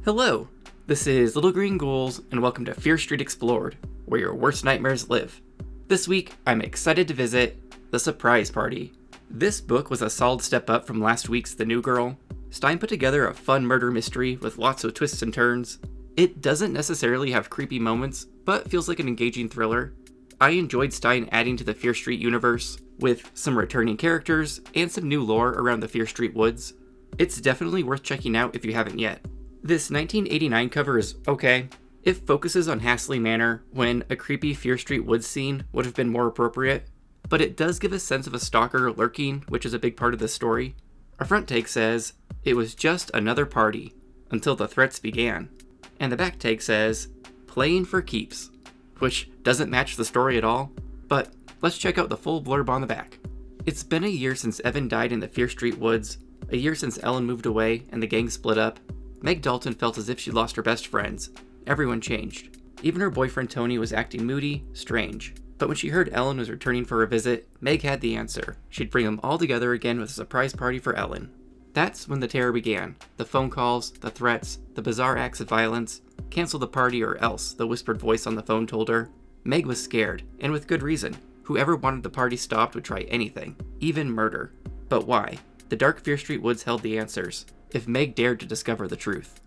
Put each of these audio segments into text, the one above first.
Hello, this is Little Green Ghouls, and welcome to Fear Street Explored, where your worst nightmares live. This week, I'm excited to visit The Surprise Party. This book was a solid step up from last week's The New Girl. Stine put together a fun murder mystery with lots of twists and turns. It doesn't necessarily have creepy moments, but feels like an engaging thriller. I enjoyed Stine adding to the Fear Street universe, with some returning characters and some new lore around the Fear Street woods. It's definitely worth checking out if you haven't yet. This 1989 cover is okay. It focuses on Hastley Manor when a creepy Fear Street woods scene would have been more appropriate, but it does give a sense of a stalker lurking, which is a big part of the story. Our front take says, "It was just another party, until the threats began." And the back take says, "Playing for keeps," which doesn't match the story at all, but let's check out the full blurb on the back. It's been a year since Evan died in the Fear Street woods, a year since Ellen moved away and the gang split up. Meg Dalton felt as if she'd lost her best friends. Everyone changed. Even her boyfriend Tony was acting moody, strange. But when she heard Ellen was returning for a visit, Meg had the answer. She'd bring them all together again with a surprise party for Ellen. That's when the terror began. The phone calls, the threats, the bizarre acts of violence. Cancel the party or else, the whispered voice on the phone told her. Meg was scared, and with good reason. Whoever wanted the party stopped would try anything, even murder. But why? The dark Fear Street woods held the answers, if Meg dared to discover the truth.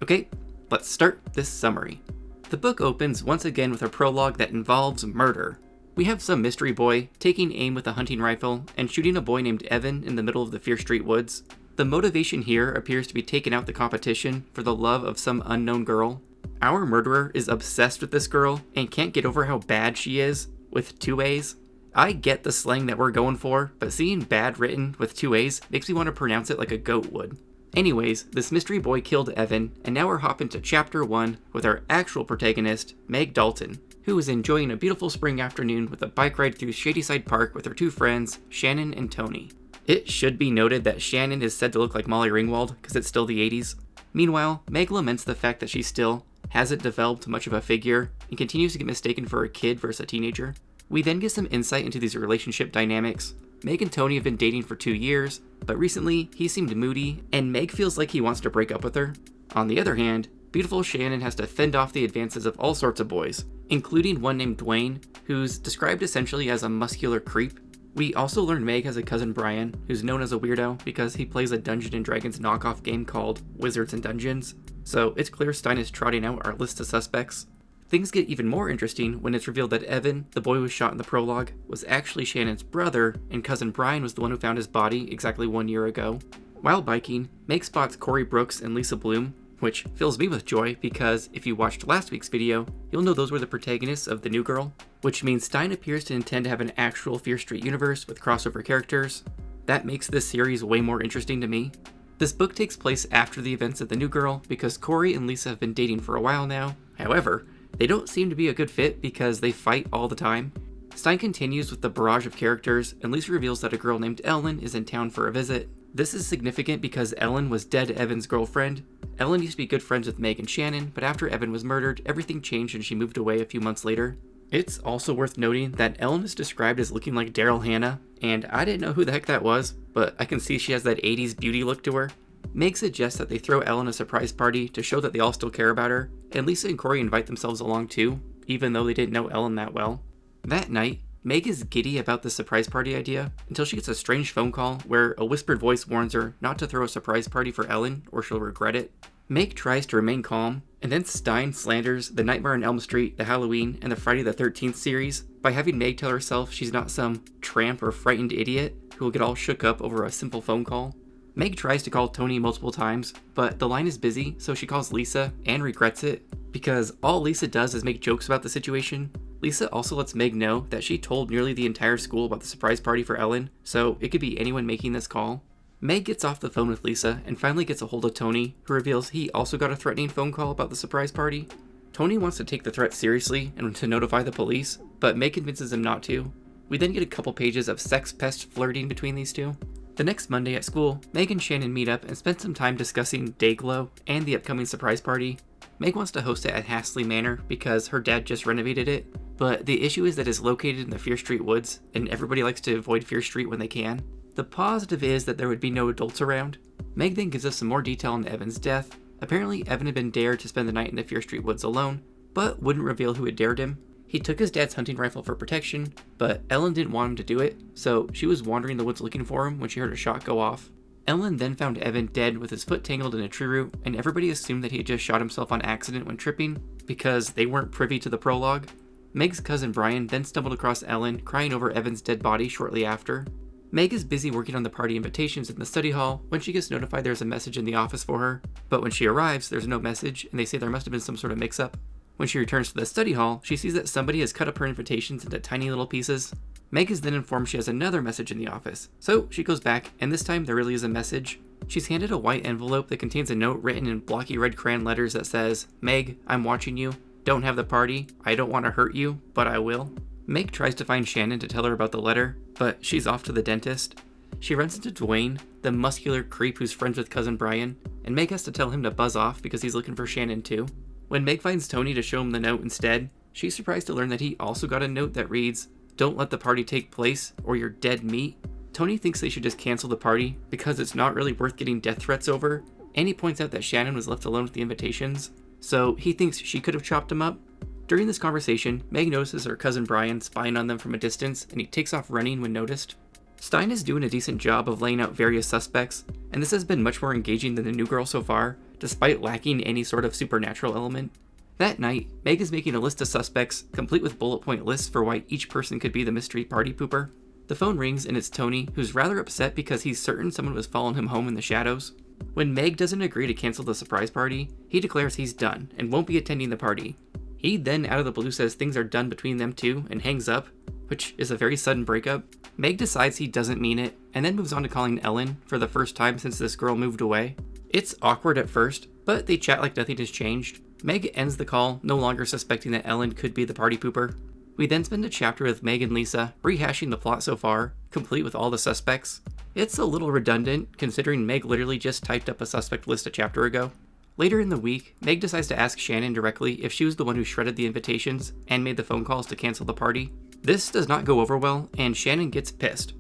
Okay, let's start this summary. The book opens once again with a prologue that involves murder. We have some mystery boy taking aim with a hunting rifle and shooting a boy named Evan in the middle of the Fear Street woods. The motivation here appears to be taking out the competition for the love of some unknown girl. Our murderer is obsessed with this girl and can't get over how bad she is, with 2 A's. I get the slang that we're going for, but seeing bad written with 2 A's makes me want to pronounce it like a goat would. Anyways, this mystery boy killed Evan, and now we're hopping to chapter 1 with our actual protagonist, Meg Dalton, who is enjoying a beautiful spring afternoon with a bike ride through Shadyside Park with her 2 friends, Shannon and Tony. It should be noted that Shannon is said to look like Molly Ringwald, because it's still the 80s. Meanwhile, Meg laments the fact that she still hasn't developed much of a figure, and continues to get mistaken for a kid versus a teenager. We then get some insight into these relationship dynamics. Meg and Tony have been dating for 2 years, but recently he seemed moody, and Meg feels like he wants to break up with her. On the other hand, beautiful Shannon has to fend off the advances of all sorts of boys, including one named Dwayne, who's described essentially as a muscular creep. We also learn Meg has a cousin Brian, who's known as a weirdo because he plays a Dungeons & Dragons knockoff game called Wizards and Dungeons, so it's clear Stine is trotting out our list of suspects. Things get even more interesting when it's revealed that Evan, the boy who was shot in the prologue, was actually Shannon's brother, and cousin Brian was the one who found his body exactly 1 year ago. While biking, Meg spots Corey Brooks and Lisa Bloom, which fills me with joy because if you watched last week's video, you'll know those were the protagonists of The New Girl, which means Stine appears to intend to have an actual Fear Street universe with crossover characters. That makes this series way more interesting to me. This book takes place after the events of The New Girl because Corey and Lisa have been dating for a while now. However, they don't seem to be a good fit because they fight all the time. Stine continues with the barrage of characters, and Lisa reveals that a girl named Ellen is in town for a visit. This is significant because Ellen was dead Evan's girlfriend. Ellen used to be good friends with Meg and Shannon, but after Evan was murdered, everything changed and she moved away a few months later. It's also worth noting that Ellen is described as looking like Daryl Hannah, and I didn't know who the heck that was, but I can see she has that 80s beauty look to her. Meg suggests that they throw Ellen a surprise party to show that they all still care about her, and Lisa and Corey invite themselves along too, even though they didn't know Ellen that well. That night, Meg is giddy about the surprise party idea until she gets a strange phone call where a whispered voice warns her not to throw a surprise party for Ellen or she'll regret it. Meg tries to remain calm, and then Stine slanders the Nightmare on Elm Street, the Halloween, and the Friday the 13th series by having Meg tell herself she's not some tramp or frightened idiot who will get all shook up over a simple phone call. Meg tries to call Tony multiple times, but the line is busy, so she calls Lisa and regrets it because all Lisa does is make jokes about the situation. Lisa also lets Meg know that she told nearly the entire school about the surprise party for Ellen, so it could be anyone making this call. Meg gets off the phone with Lisa and finally gets a hold of Tony, who reveals he also got a threatening phone call about the surprise party. Tony wants to take the threat seriously and to notify the police, but Meg convinces him not to. We then get a couple pages of sex pest flirting between these two. The next Monday at school, Meg and Shannon meet up and spend some time discussing Dayglow and the upcoming surprise party. Meg wants to host it at Hastley Manor because her dad just renovated it, but the issue is that it's located in the Fear Street woods, and everybody likes to avoid Fear Street when they can. The positive is that there would be no adults around. Meg then gives us some more detail on Evan's death, Apparently, Evan had been dared to spend the night in the Fear Street woods alone, but wouldn't reveal who had dared him. He took his dad's hunting rifle for protection, but Ellen didn't want him to do it, so she was wandering the woods looking for him when she heard a shot go off. Ellen then found Evan dead with his foot tangled in a tree root, and everybody assumed that he had just shot himself on accident when tripping, because they weren't privy to the prologue. Meg's cousin Brian then stumbled across Ellen, crying over Evan's dead body shortly after. Meg is busy working on the party invitations in the study hall when she gets notified there's a message in the office for her, but when she arrives, there's no message, and they say there must have been some sort of mix-up. When she returns to the study hall, she sees that somebody has cut up her invitations into tiny little pieces. Meg is then informed she has another message in the office, so she goes back, and this time there really is a message. She's handed a white envelope that contains a note written in blocky red crayon letters that says, "Meg, I'm watching you. Don't have the party. I don't want to hurt you, but I will." Meg tries to find Shannon to tell her about the letter, but she's off to the dentist. She runs into Dwayne, the muscular creep who's friends with cousin Brian, and Meg has to tell him to buzz off because he's looking for Shannon too. When Meg finds Tony to show him the note instead, she's surprised to learn that he also got a note that reads, "Don't let the party take place or you're dead meat." Tony thinks they should just cancel the party because it's not really worth getting death threats over, and he points out that Shannon was left alone with the invitations, so he thinks she could have chopped him up. During this conversation, Meg notices her cousin Brian spying on them from a distance, and he takes off running when noticed. Stine is doing a decent job of laying out various suspects, and this has been much more engaging than the new girl so far, despite lacking any sort of supernatural element. That night, Meg is making a list of suspects, complete with bullet point lists for why each person could be the mystery party pooper. The phone rings and it's Tony, who's rather upset because he's certain someone was following him home in the shadows. When Meg doesn't agree to cancel the surprise party, he declares he's done and won't be attending the party. He then out of the blue says things are done between them two and hangs up, which is a very sudden breakup. Meg decides he doesn't mean it, and then moves on to calling Ellen for the first time since this girl moved away. It's awkward at first, but they chat like nothing has changed. Meg ends the call, no longer suspecting that Ellen could be the party pooper. We then spend a chapter with Meg and Lisa, rehashing the plot so far, complete with all the suspects. It's a little redundant, considering Meg literally just typed up a suspect list a chapter ago. Later in the week, Meg decides to ask Shannon directly if she was the one who shredded the invitations and made the phone calls to cancel the party. This does not go over well, and Shannon gets pissed.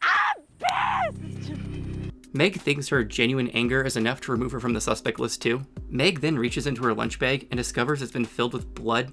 I'm pissed! Meg thinks her genuine anger is enough to remove her from the suspect list too. Meg then reaches into her lunch bag and discovers it's been filled with blood.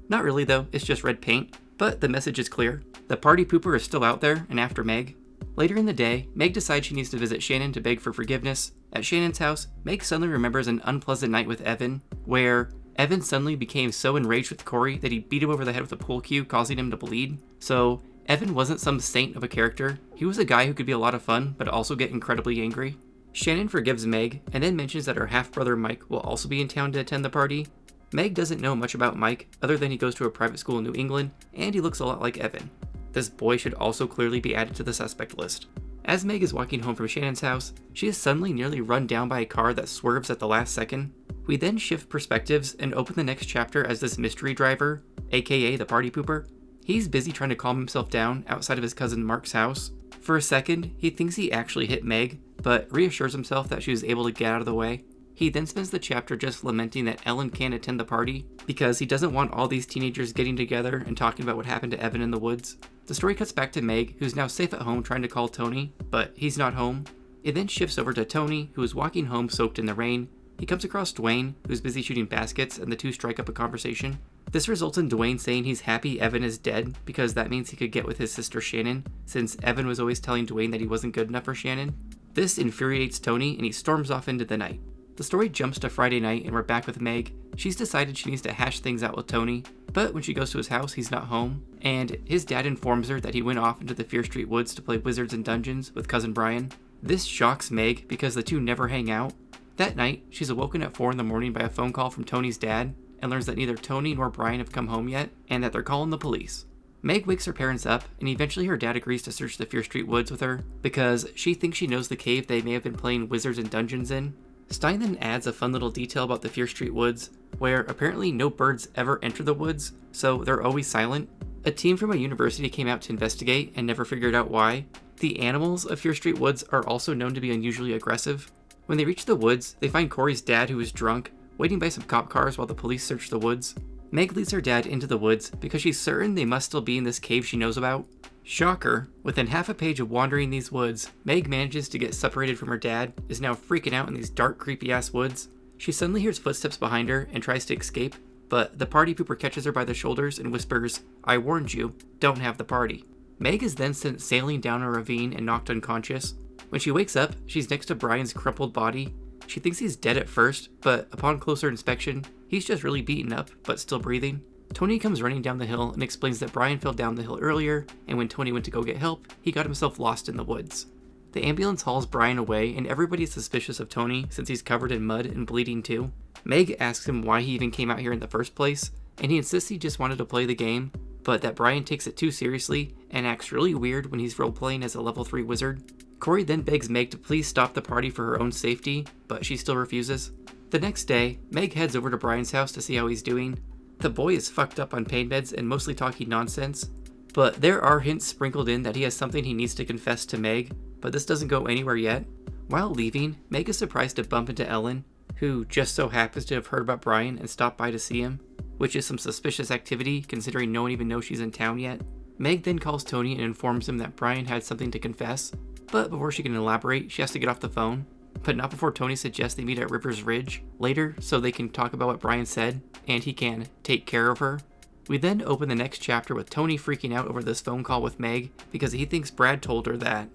Not really though, it's just red paint, but the message is clear. The party pooper is still out there and after Meg. Later in the day, Meg decides she needs to visit Shannon to beg for forgiveness. At Shannon's house, Meg suddenly remembers an unpleasant night with Evan, where Evan suddenly became so enraged with Corey that he beat him over the head with a pool cue, causing him to bleed. So, Evan wasn't some saint of a character. He was a guy who could be a lot of fun, but also get incredibly angry. Shannon forgives Meg, and then mentions that her half-brother Mike will also be in town to attend the party. Meg doesn't know much about Mike, other than he goes to a private school in New England, and he looks a lot like Evan. This boy should also clearly be added to the suspect list. As Meg is walking home from Shannon's house, she is suddenly nearly run down by a car that swerves at the last second. We then shift perspectives and open the next chapter as this mystery driver, aka the party pooper. He's busy trying to calm himself down outside of his cousin Mark's house. For a second, he thinks he actually hit Meg, but reassures himself that she was able to get out of the way. He then spends the chapter just lamenting that Ellen can't attend the party because he doesn't want all these teenagers getting together and talking about what happened to Evan in the woods. The story cuts back to Meg, who's now safe at home trying to call Tony, but he's not home. It then shifts over to Tony, who is walking home soaked in the rain. He comes across Dwayne, who's busy shooting baskets, and the two strike up a conversation. This results in Dwayne saying he's happy Evan is dead because that means he could get with his sister Shannon, since Evan was always telling Dwayne that he wasn't good enough for Shannon. This infuriates Tony, and he storms off into the night. The story jumps to Friday night, and we're back with Meg. She's decided she needs to hash things out with Tony, but when she goes to his house, he's not home, and his dad informs her that he went off into the Fear Street woods to play Wizards and Dungeons with cousin Brian. This shocks Meg because the two never hang out. That night, she's awoken at 4 in the morning by a phone call from Tony's dad, and learns that neither Tony nor Brian have come home yet, and that they're calling the police. Meg wakes her parents up, and eventually her dad agrees to search the Fear Street woods with her, because she thinks she knows the cave they may have been playing Wizards and Dungeons in. Stine then adds a fun little detail about the Fear Street woods, where apparently no birds ever enter the woods, so they're always silent. A team from a university came out to investigate and never figured out why. The animals of Fear Street woods are also known to be unusually aggressive. When they reach the woods, they find Corey's dad, who is drunk, waiting by some cop cars while the police search the woods. Meg leads her dad into the woods because she's certain they must still be in this cave she knows about. Shocker, within half a page of wandering these woods, Meg manages to get separated from her dad, is now freaking out in these dark, creepy-ass woods. She suddenly hears footsteps behind her and tries to escape, but the party pooper catches her by the shoulders and whispers, "I warned you, don't have the party." Meg is then sent sailing down a ravine and knocked unconscious. When she wakes up, she's next to Brian's crumpled body. She thinks he's dead at first, but upon closer inspection, he's just really beaten up, but still breathing. Tony comes running down the hill and explains that Brian fell down the hill earlier, and when Tony went to go get help, he got himself lost in the woods. The ambulance hauls Brian away, and everybody's suspicious of Tony since he's covered in mud and bleeding too. Meg asks him why he even came out here in the first place, and he insists he just wanted to play the game, but that Brian takes it too seriously and acts really weird when he's role-playing as a level 3 wizard. Corey then begs Meg to please stop the party for her own safety, but she still refuses. The next day, Meg heads over to Brian's house to see how he's doing. The boy is fucked up on pain meds and mostly talking nonsense, but there are hints sprinkled in that he has something he needs to confess to Meg, but this doesn't go anywhere yet. While leaving, Meg is surprised to bump into Ellen, who just so happens to have heard about Brian and stopped by to see him, which is some suspicious activity considering no one even knows she's in town yet. Meg then calls Tony and informs him that Brian had something to confess, but before she can elaborate, she has to get off the phone. But not before Tony suggests they meet at River's Ridge later so they can talk about what Brian said, and he can take care of her. We then open the next chapter with Tony freaking out over this phone call with Meg because he thinks Brad told her that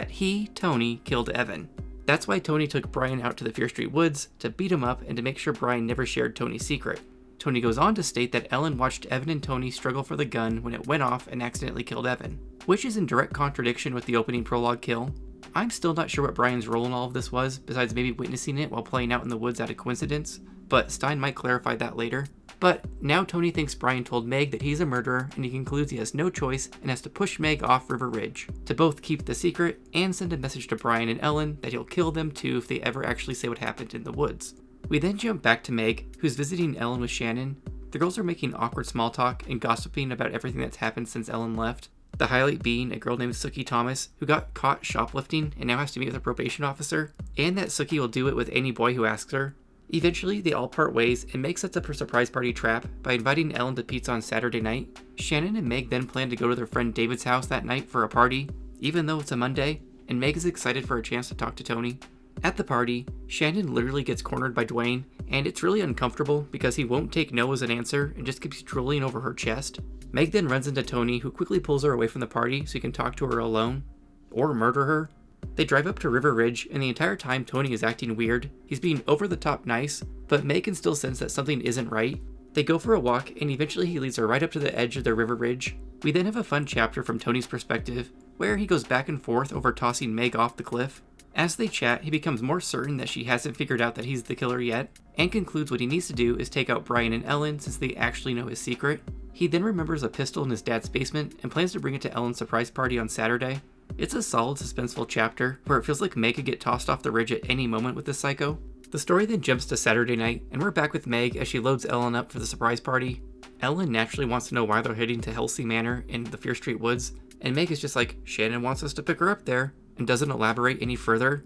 he, Tony, killed Evan. That's why Tony took Brian out to the Fear Street woods to beat him up and to make sure Brian never shared Tony's secret. Tony goes on to state that Ellen watched Evan and Tony struggle for the gun when it went off and accidentally killed Evan, which is in direct contradiction with the opening prologue kill. I'm still not sure what Brian's role in all of this was, besides maybe witnessing it while playing out in the woods out of coincidence, but Stine might clarify that later. But now Tony thinks Brian told Meg that he's a murderer, and he concludes he has no choice and has to push Meg off River Ridge to both keep the secret and send a message to Brian and Ellen that he'll kill them too if they ever actually say what happened in the woods. We then jump back to Meg, who's visiting Ellen with Shannon. The girls are making awkward small talk and gossiping about everything that's happened since Ellen left. The highlight being a girl named Sookie Thomas, who got caught shoplifting and now has to meet with a probation officer, and that Sookie will do it with any boy who asks her. Eventually, they all part ways, and Meg sets up her surprise party trap by inviting Ellen to pizza on Saturday night. Shannon and Meg then plan to go to their friend David's house that night for a party, even though it's a Monday, and Meg is excited for a chance to talk to Tony. At the party, Shannon literally gets cornered by Dwayne, and it's really uncomfortable because he won't take no as an answer and just keeps drooling over her chest. Meg then runs into Tony, who quickly pulls her away from the party so he can talk to her alone, or murder her. They drive up to River Ridge, and the entire time Tony is acting weird. He's being over the top nice, but Meg can still sense that something isn't right. They go for a walk, and eventually he leads her right up to the edge of the River Ridge. We then have a fun chapter from Tony's perspective, where he goes back and forth over tossing Meg off the cliff. As they chat, he becomes more certain that she hasn't figured out that he's the killer yet, and concludes what he needs to do is take out Brian and Ellen since they actually know his secret. He then remembers a pistol in his dad's basement and plans to bring it to Ellen's surprise party on Saturday. It's a solid suspenseful chapter, where it feels like Meg could get tossed off the ridge at any moment with this psycho. The story then jumps to Saturday night, and we're back with Meg as she loads Ellen up for the surprise party. Ellen naturally wants to know why they're heading to Helsey Manor in the Fear Street woods, and Meg is just like, Shannon wants us to pick her up there, and doesn't elaborate any further.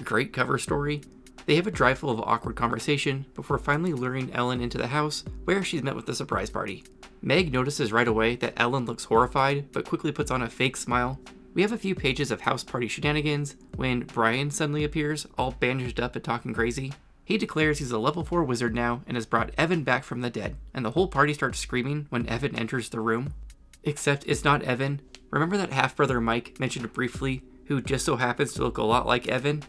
Great cover story. They have a drive full of awkward conversation before finally luring Ellen into the house, where she's met with the surprise party. Meg notices right away that Ellen looks horrified, but quickly puts on a fake smile. We have a few pages of house party shenanigans when Brian suddenly appears, all bandaged up and talking crazy. He declares he's a level 4 wizard now and has brought Evan back from the dead, and the whole party starts screaming when Evan enters the room. Except it's not Evan. Remember that half-brother Mike mentioned briefly, who just so happens to look a lot like Evan?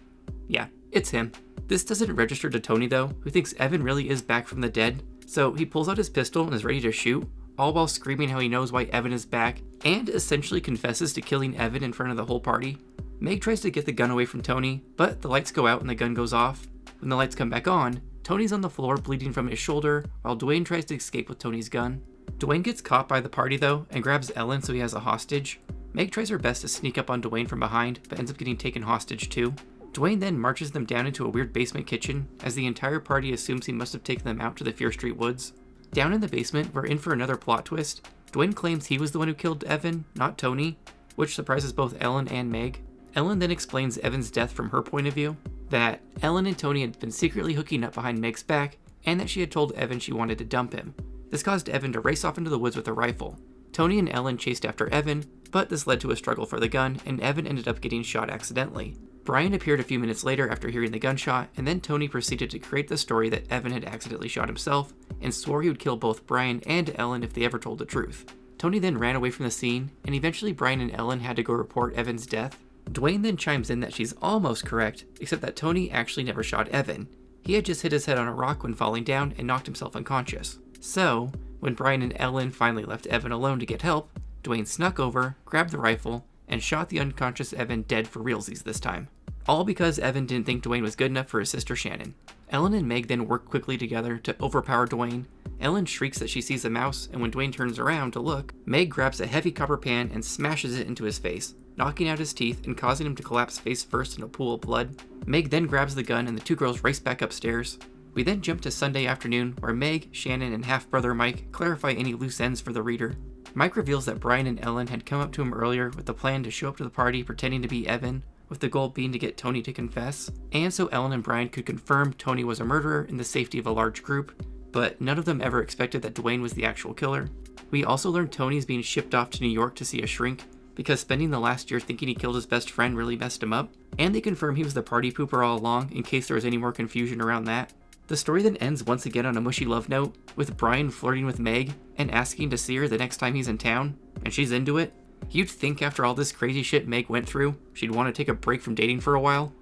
Yeah, it's him. This doesn't register to Tony though, who thinks Evan really is back from the dead, so he pulls out his pistol and is ready to shoot, all while screaming how he knows why Evan is back, and essentially confesses to killing Evan in front of the whole party. Meg tries to get the gun away from Tony, but the lights go out and the gun goes off. When the lights come back on, Tony's on the floor bleeding from his shoulder, while Dwayne tries to escape with Tony's gun. Dwayne gets caught by the party though, and grabs Ellen so he has a hostage. Meg tries her best to sneak up on Dwayne from behind, but ends up getting taken hostage too. Dwayne then marches them down into a weird basement kitchen, as the entire party assumes he must have taken them out to the Fear Street woods. Down in the basement, we're in for another plot twist. Dwayne claims he was the one who killed Evan, not Tony, which surprises both Ellen and Meg. Ellen then explains Evan's death from her point of view, that Ellen and Tony had been secretly hooking up behind Meg's back, and that she had told Evan she wanted to dump him. This caused Evan to race off into the woods with a rifle. Tony and Ellen chased after Evan, but this led to a struggle for the gun, and Evan ended up getting shot accidentally. Brian appeared a few minutes later after hearing the gunshot, and then Tony proceeded to create the story that Evan had accidentally shot himself, and swore he would kill both Brian and Ellen if they ever told the truth. Tony then ran away from the scene, and eventually Brian and Ellen had to go report Evan's death. Dwayne then chimes in that she's almost correct, except that Tony actually never shot Evan. He had just hit his head on a rock when falling down and knocked himself unconscious. So, when Brian and Ellen finally left Evan alone to get help, Dwayne snuck over, grabbed the rifle, and shot the unconscious Evan dead for realsies this time. All because Evan didn't think Dwayne was good enough for his sister Shannon. Ellen and Meg then work quickly together to overpower Dwayne. Ellen shrieks that she sees a mouse, and when Dwayne turns around to look, Meg grabs a heavy copper pan and smashes it into his face, knocking out his teeth and causing him to collapse face first in a pool of blood. Meg then grabs the gun and the two girls race back upstairs. We then jump to Sunday afternoon, where Meg, Shannon, and half-brother Mike clarify any loose ends for the reader. Mike reveals that Brian and Ellen had come up to him earlier with the plan to show up to the party pretending to be Evan, with the goal being to get Tony to confess, and so Ellen and Brian could confirm Tony was a murderer in the safety of a large group, but none of them ever expected that Dwayne was the actual killer. We also learned Tony's being shipped off to New York to see a shrink, because spending the last year thinking he killed his best friend really messed him up, and they confirm he was the party pooper all along in case there was any more confusion around that. The story then ends once again on a mushy love note, with Brian flirting with Meg and asking to see her the next time he's in town, and she's into it. You'd think after all this crazy shit Meg went through, she'd want to take a break from dating for a while.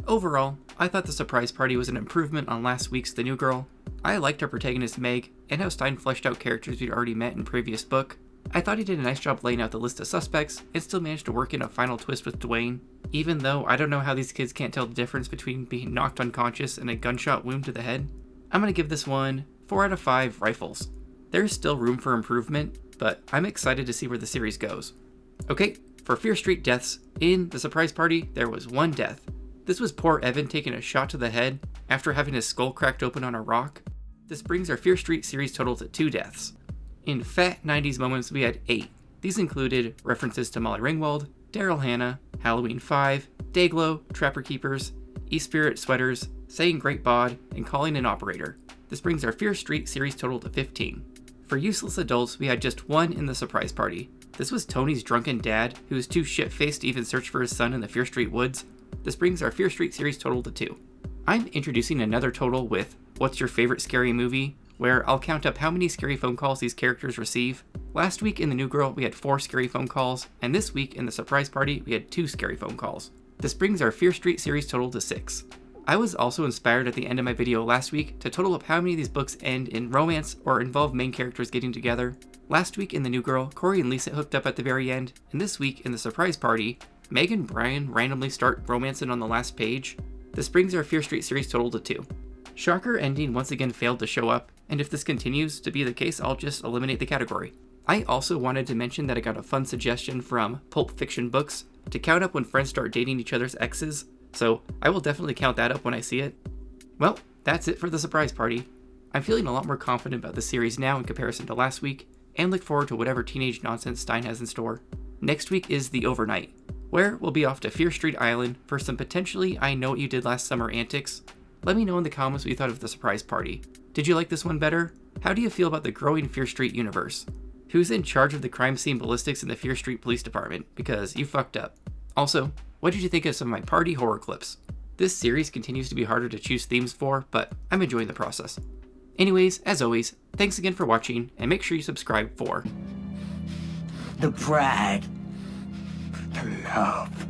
Overall, I thought the surprise party was an improvement on last week's The New Girl. I liked our protagonist Meg, and how Stine fleshed out characters we'd already met in previous book. I thought he did a nice job laying out the list of suspects, and still managed to work in a final twist with Dwayne, even though I don't know how these kids can't tell the difference between being knocked unconscious and a gunshot wound to the head. I'm gonna give this one 4 out of 5 rifles. There's still room for improvement, but I'm excited to see where the series goes. Okay, for Fear Street deaths, in the surprise party, there was one death. This was poor Evan taking a shot to the head after having his skull cracked open on a rock. This brings our Fear Street series total to 2 deaths. In Fat 90s moments, we had 8. These included references to Molly Ringwald, Daryl Hannah, Halloween 5, Dayglow, Trapper Keepers, E-Spirit Sweaters, saying Great Bod, and calling an operator. This brings our Fear Street series total to 15. For useless adults, we had just 1 in the surprise party. This was Tony's drunken dad, who was too shit-faced to even search for his son in the Fear Street woods. This brings our Fear Street series total to 2. I'm introducing another total with What's Your Favorite Scary Movie?, where I'll count up how many scary phone calls these characters receive. Last week in The New Girl, we had 4 scary phone calls, and this week in the surprise party, we had 2 scary phone calls. This brings our Fear Street series total to 6. I was also inspired at the end of my video last week to total up how many of these books end in romance or involve main characters getting together. Last week in The New Girl, Corey and Lisa hooked up at the very end, and this week in the surprise party, Meg and Brian randomly start romancing on the last page. This brings our Fear Street series total to 2. Shocker ending once again failed to show up, and if this continues to be the case, I'll just eliminate the category. I also wanted to mention that I got a fun suggestion from Pulp Fiction Books to count up when friends start dating each other's exes, so I will definitely count that up when I see it. Well, that's it for the surprise party. I'm feeling a lot more confident about the series now in comparison to last week, and look forward to whatever teenage nonsense Stine has in store. Next week is The Overnight, where we'll be off to Fear Street Island for some potentially I Know What You Did Last Summer antics. Let me know in the comments what you thought of the surprise party. Did you like this one better? How do you feel about the growing Fear Street universe? Who's in charge of the crime scene ballistics in the Fear Street Police Department? Because you fucked up. Also, what did you think of some of my party horror clips? This series continues to be harder to choose themes for, but I'm enjoying the process. Anyways, as always, thanks again for watching, and make sure you subscribe for the pride, the love,